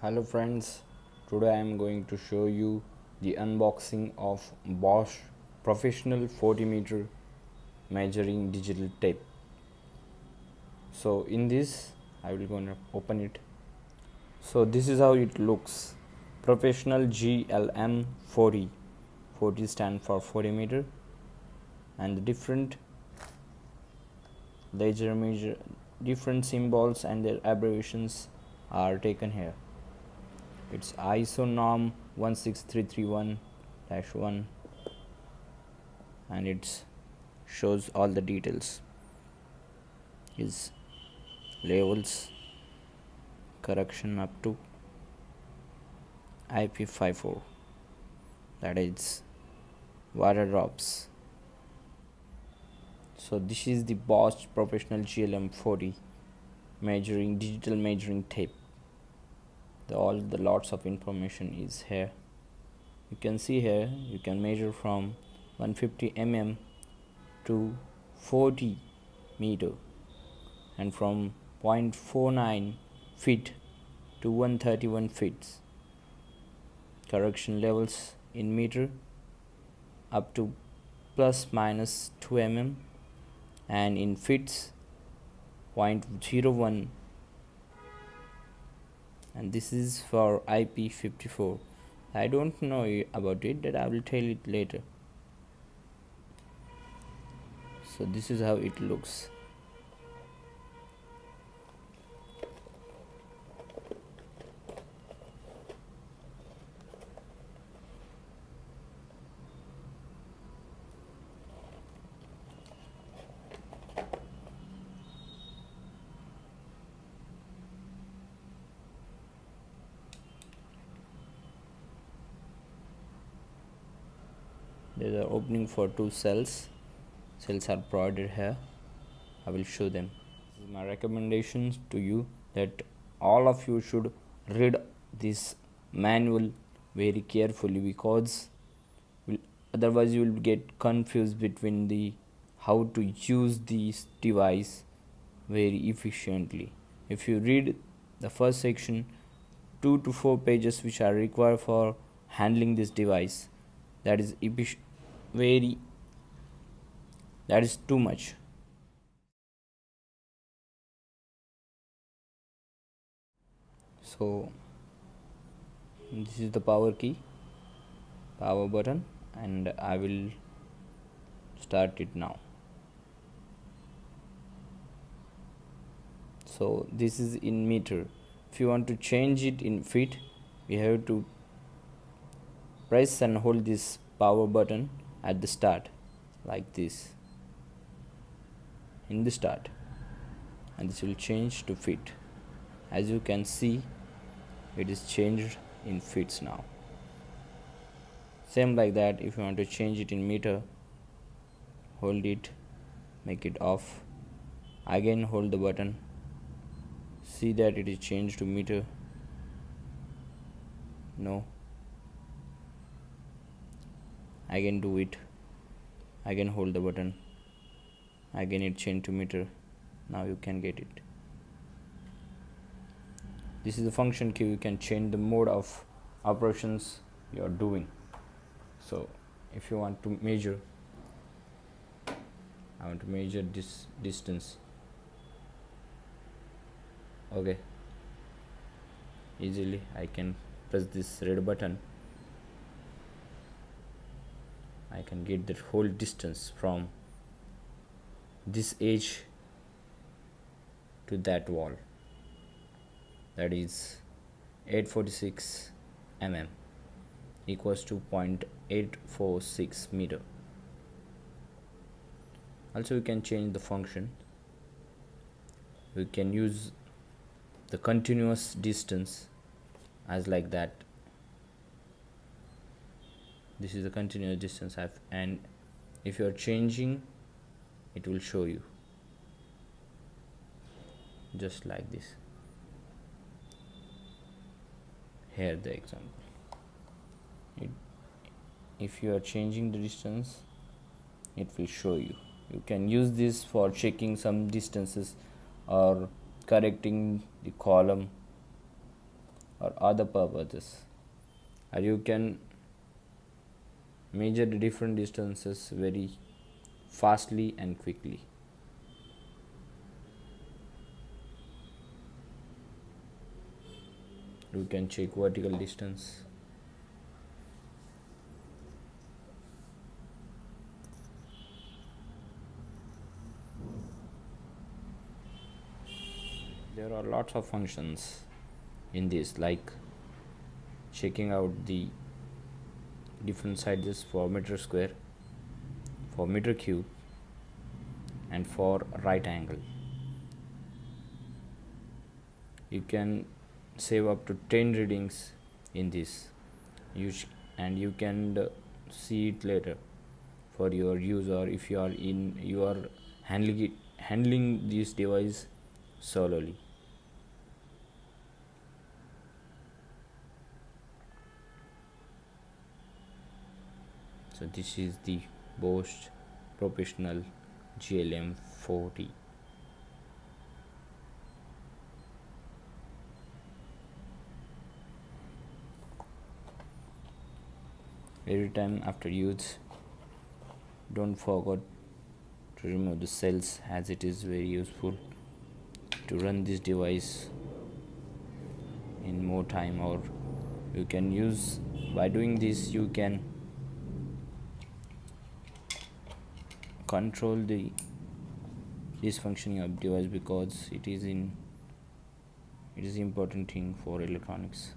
Hello friends, today I am going to show you the unboxing of Bosch professional 40 meter measuring digital tape. So in this I will gonna open it. So this is how it looks. Professional GLM 40. 40 stand for 40 meter, and the different laser measure different symbols and their abbreviations are taken here. It's ISO norm 16331-1, and it shows all the details. Is levels, correction up to IP54, that is water drops. So this is the Bosch professional GLM 40 digital measuring tape. All the lots of information is here. You can see here you can measure from 150 mm to 40 meter, and from 0.49 feet to 131 feet. Correction levels in meter up to plus minus 2 mm, and in feet 0.01, and this is for IP54. I don't know about it, that I will tell it later. So this is how it looks. There are opening for two cells. Cells are provided here. I will show them. This is my recommendations to you, that all of you should read this manual very carefully, because otherwise you will get confused between the how to use this device very efficiently. If you read the first section, 2 to 4 pages which are required for handling this device, that is that is too much. So this is the power button, and I will start it now. So this is in meter. If you want to change it in feet, we have to press and hold this power button at the start, like this, in the start, and this will change to feet. As you can see, it is changed in feet now. Same like that, if you want to change it in meter, hold it, make it off, again hold the button, see that it is changed to meter. No, again do it, again hold the button, again it changed to meter. Now you can get it. This is the function key. You can change the mode of operations you are doing. So if you want to measure, I want to measure this distance. Okay, easily I can press this red button. I can get the whole distance from this edge to that wall, that is 846 mm, equals to 0.846 meter. Also, you can change the function. We can use the continuous distance as like that. This is the continuous distance, and if you are changing, it will show you just like this. Here the example. If you are changing the distance, it will show you. You can use this for checking some distances or correcting the column or other purposes, or you can measure the different distances very fastly and quickly. You can check vertical distance. There are lots of functions in this, like checking out the different sizes for meter square, for meter cube, and for right angle. You can save up to 10 readings in this, and you can see it later for your use, or if you are handling this device solely. So this is the Bosch Professional GLM 40. Every time after use, don't forget to remove the cells, as it is very useful to run this device in more time, or you can use, by doing this you can control the dysfunctioning of device, because it is important thing for electronics.